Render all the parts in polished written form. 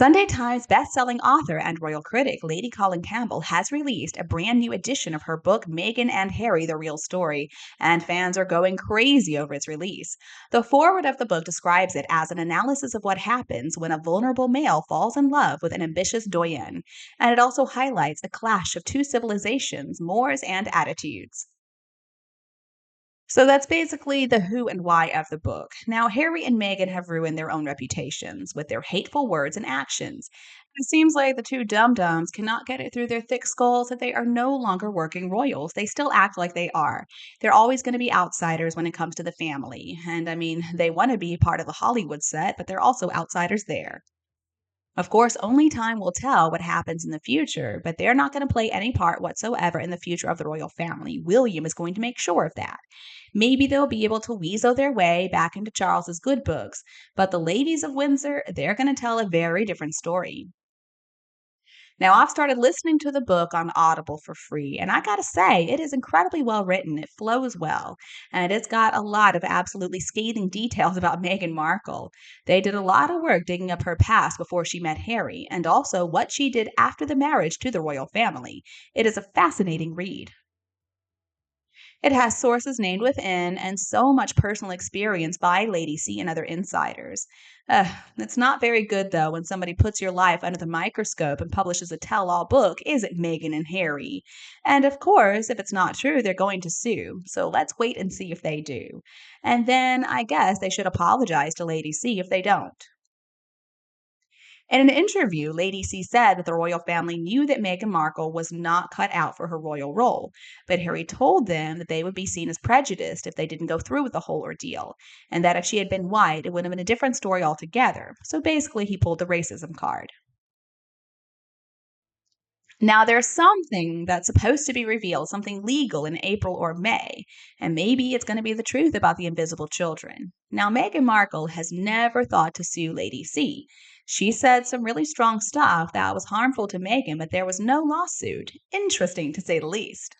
Sunday Times best-selling author and royal critic Lady Colin Campbell has released a brand new edition of her book Meghan and Harry: The Real Story, and fans are going crazy over its release. The foreword of the book describes it as an analysis of what happens when a vulnerable male falls in love with an ambitious doyenne, and it also highlights a clash of two civilizations, mores and attitudes. So that's basically the who and why of the book. Now, Harry and Meghan have ruined their own reputations with their hateful words and actions. It seems like the two dum dums cannot get it through their thick skulls that they are no longer working royals. They still act like they are. They're always going to be outsiders when it comes to the family. And I mean, they want to be part of the Hollywood set, but they're also outsiders there. Of course, only time will tell what happens in the future, but they're not going to play any part whatsoever in the future of the royal family. William is going to make sure of that. Maybe they'll be able to weasel their way back into Charles's good books, but the ladies of Windsor, they're going to tell a very different story. Now, I've started listening to the book on Audible for free, and I gotta say, it is incredibly well written. It flows well, and it's got a lot of absolutely scathing details about Meghan Markle. They did a lot of work digging up her past before she met Harry, and also what she did after the marriage to the royal family. It is a fascinating read. It has sources named within and so much personal experience by Lady C and other insiders. It's not very good, though, when somebody puts your life under the microscope and publishes a tell all book, is it, Meghan and Harry? And of course, if it's not true, they're going to sue. So let's wait and see if they do. And then I guess they should apologize to Lady C if they don't. In an interview, Lady C said that the royal family knew that Meghan Markle was not cut out for her royal role, but Harry told them that they would be seen as prejudiced if they didn't go through with the whole ordeal, and that if she had been white, it would have been a different story altogether. So basically, he pulled the racism card. Now, there's something that's supposed to be revealed, something legal in April or May, and maybe it's going to be the truth about the invisible children. Now, Meghan Markle has never thought to sue Lady C. She said some really strong stuff that was harmful to Meghan, but there was no lawsuit. Interesting to say the least.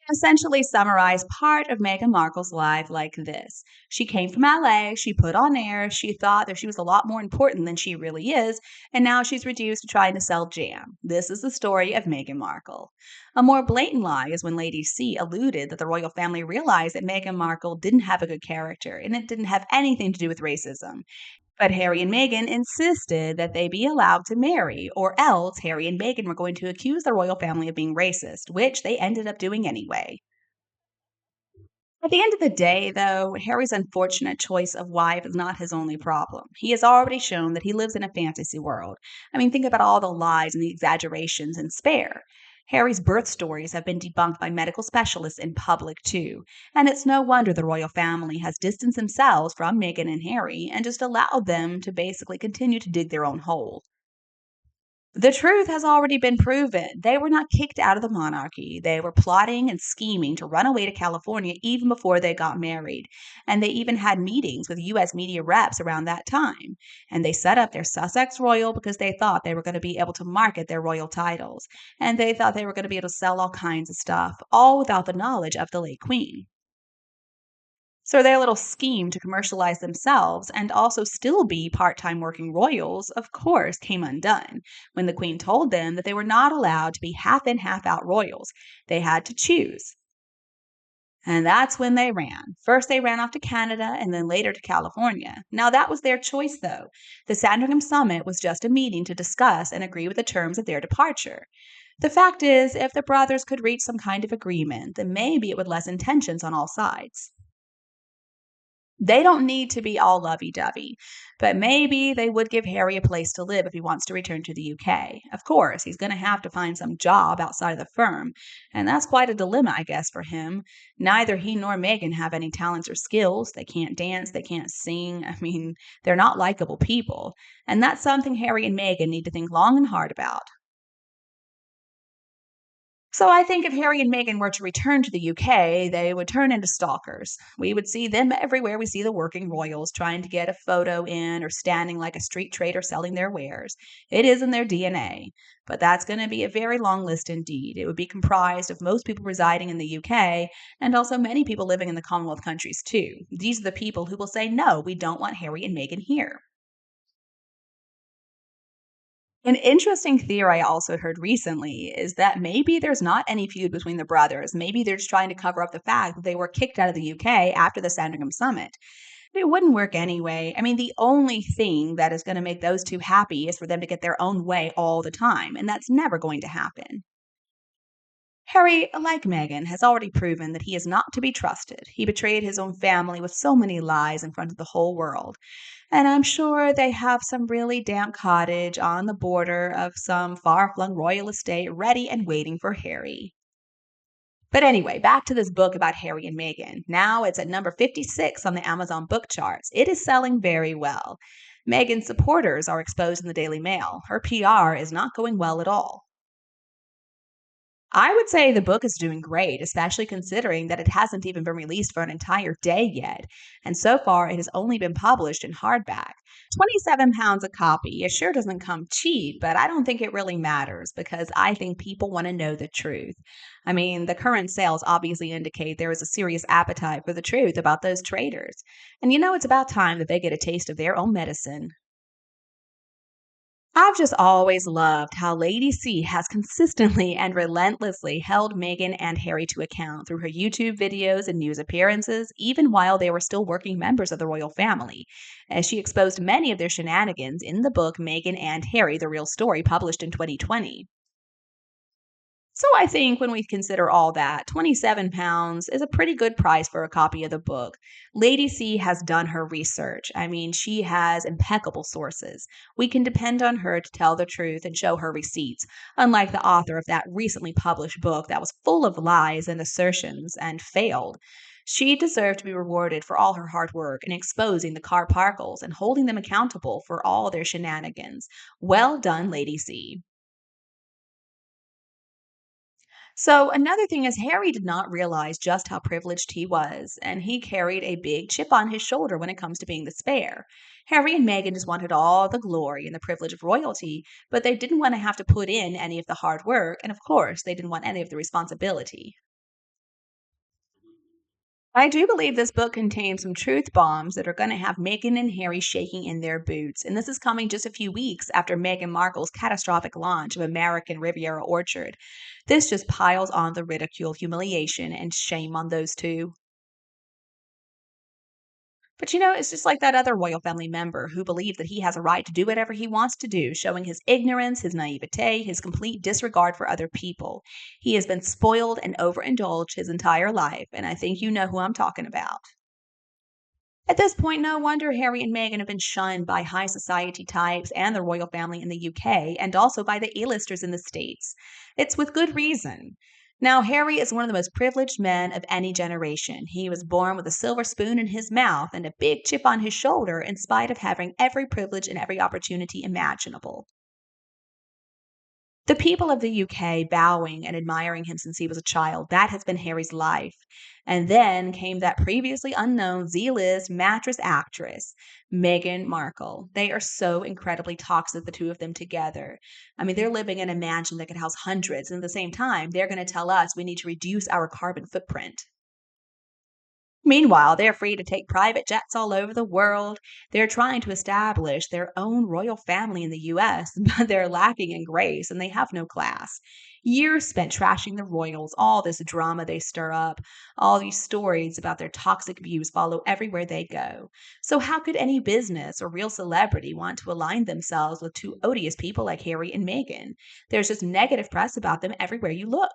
Essentially summarize part of Meghan Markle's life like this. She came from LA, she put on airs, she thought that she was a lot more important than she really is, and now she's reduced to trying to sell jam. This is the story of Meghan Markle. A more blatant lie is when Lady C alluded that the royal family realized that Meghan Markle didn't have a good character and it didn't have anything to do with racism. But Harry and Meghan insisted that they be allowed to marry, or else Harry and Meghan were going to accuse the royal family of being racist, which they ended up doing anyway. At the end of the day, though, Harry's unfortunate choice of wife is not his only problem. He has already shown that he lives in a fantasy world. I mean, think about all the lies and the exaggerations and spare. Harry's birth stories have been debunked by medical specialists in public, too. And it's no wonder the royal family has distanced themselves from Meghan and Harry and just allowed them to basically continue to dig their own hole. The truth has already been proven. They were not kicked out of the monarchy. They were plotting and scheming to run away to California even before they got married. And they even had meetings with US media reps around that time. And they set up their Sussex Royal because they thought they were going to be able to market their royal titles. And they thought they were going to be able to sell all kinds of stuff, all without the knowledge of the late Queen. So their little scheme to commercialize themselves and also still be part-time working royals, of course, came undone when the Queen told them that they were not allowed to be half in, half out royals. They had to choose. And that's when they ran. First, they ran off to Canada and then later to California. Now, that was their choice, though. The Sandringham Summit was just a meeting to discuss and agree with the terms of their departure. The fact is, if the brothers could reach some kind of agreement, then maybe it would lessen tensions on all sides. They don't need to be all lovey-dovey, but maybe they would give Harry a place to live if he wants to return to the UK. Of course, he's going to have to find some job outside of the firm, and that's quite a dilemma, I guess, for him. Neither he nor Meghan have any talents or skills. They can't dance, they can't sing. I mean, they're not likable people, and that's something Harry and Meghan need to think long and hard about. So I think if Harry and Meghan were to return to the UK, they would turn into stalkers. We would see them everywhere we see the working royals trying to get a photo in or standing like a street trader selling their wares. It is in their DNA. But that's going to be a very long list indeed. It would be comprised of most people residing in the UK and also many people living in the Commonwealth countries too. These are the people who will say, no, we don't want Harry and Meghan here. An interesting theory I also heard recently is that maybe there's not any feud between the brothers. Maybe they're just trying to cover up the fact that they were kicked out of the UK after the Sandringham Summit. It wouldn't work anyway. I mean, the only thing that is going to make those two happy is for them to get their own way all the time, and that's never going to happen. Harry, like Meghan, has already proven that he is not to be trusted. He betrayed his own family with so many lies in front of the whole world. And I'm sure they have some really damp cottage on the border of some far flung royal estate ready and waiting for Harry. But anyway, back to this book about Harry and Meghan. Now it's at number 56 on the Amazon book charts. It is selling very well. Meghan's supporters are exposed in the Daily Mail. Her PR is not going well at all. I would say the book is doing great, especially considering that it hasn't even been released for an entire day yet. And so far, it has only been published in hardback. £27 a copy. It sure doesn't come cheap, but I don't think it really matters because I think people want to know the truth. I mean, the current sales obviously indicate there is a serious appetite for the truth about those traders. And it's about time that they get a taste of their own medicine. I've just always loved how Lady C has consistently and relentlessly held Meghan and Harry to account through her YouTube videos and news appearances, even while they were still working members of the royal family, as she exposed many of their shenanigans in the book Meghan and Harry, The Real Story, published in 2020. So I think when we consider all that, £27 is a pretty good price for a copy of the book. Lady C has done her research. I mean, she has impeccable sources. We can depend on her to tell the truth and show her receipts, unlike the author of that recently published book that was full of lies and assertions and failed. She deserved to be rewarded for all her hard work in exposing the Carparkles and holding them accountable for all their shenanigans. Well done, Lady C. So, another thing is, Harry did not realize just how privileged he was, and he carried a big chip on his shoulder when it comes to being the spare. Harry and Meghan just wanted all the glory and the privilege of royalty, but they didn't want to have to put in any of the hard work, and of course, they didn't want any of the responsibility. I do believe this book contains some truth bombs that are going to have Meghan and Harry shaking in their boots. And this is coming just a few weeks after Meghan Markle's catastrophic launch of American Riviera Orchard. This just piles on the ridicule, humiliation, and shame on those two. But it's just like that other royal family member who believed that he has a right to do whatever he wants to do, showing his ignorance, his naivete, his complete disregard for other people. He has been spoiled and overindulged his entire life, and I think you know who I'm talking about. At this point, no wonder Harry and Meghan have been shunned by high society types and the royal family in the UK, and also by the A-listers in the States. It's with good reason. Now, Harry is one of the most privileged men of any generation. He was born with a silver spoon in his mouth and a big chip on his shoulder, in spite of having every privilege and every opportunity imaginable. The people of the UK bowing and admiring him since he was a child, that has been Harry's life. And then came that previously unknown Z-list mattress actress, Meghan Markle. They are so incredibly toxic, the two of them together. I mean, they're living in a mansion that could house hundreds, and at the same time, they're going to tell us we need to reduce our carbon footprint. Meanwhile, they're free to take private jets all over the world. They're trying to establish their own royal family in the US, but they're lacking in grace and they have no class. Years spent trashing the royals, all this drama they stir up, all these stories about their toxic views follow everywhere they go. So, how could any business or real celebrity want to align themselves with two odious people like Harry and Meghan? There's just negative press about them everywhere you look.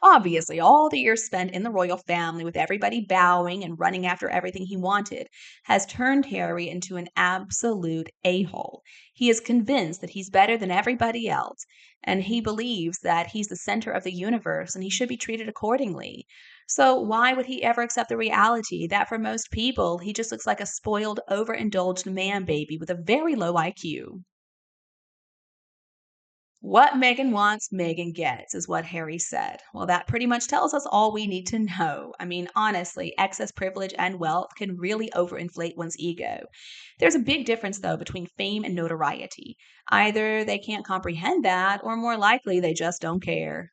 Obviously, all the years spent in the royal family with everybody bowing and running after everything he wanted has turned Harry into an absolute a hole. He is convinced that he's better than everybody else, and he believes that he's the center of the universe and he should be treated accordingly. So, why would he ever accept the reality that for most people, he just looks like a spoiled, overindulged man baby with a very low IQ? What Megan wants, Megan gets, is what Harry said. Well, that pretty much tells us all we need to know. I mean, honestly, excess privilege and wealth can really overinflate one's ego. There's a big difference, though, between fame and notoriety. Either they can't comprehend that, or more likely, they just don't care.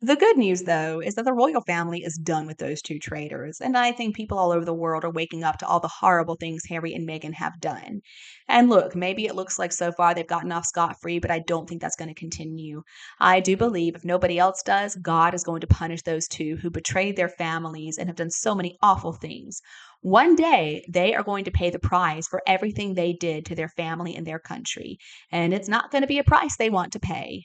The good news, though, is that the royal family is done with those two traitors, and I think people all over the world are waking up to all the horrible things Harry and Meghan have done. And look, maybe it looks like so far they've gotten off scot-free, but I don't think that's going to continue. I do believe if nobody else does, God is going to punish those two who betrayed their families and have done so many awful things. One day, they are going to pay the price for everything they did to their family and their country, and it's not going to be a price they want to pay.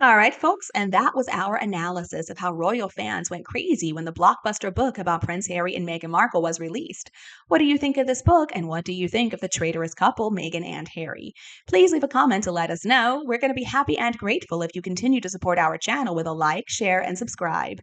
All right, folks, and that was our analysis of how royal fans went crazy when the blockbuster book about Prince Harry and Meghan Markle was released. What do you think of this book, and what do you think of the traitorous couple, Meghan and Harry? Please leave a comment to let us know. We're going to be happy and grateful if you continue to support our channel with a like, share, and subscribe.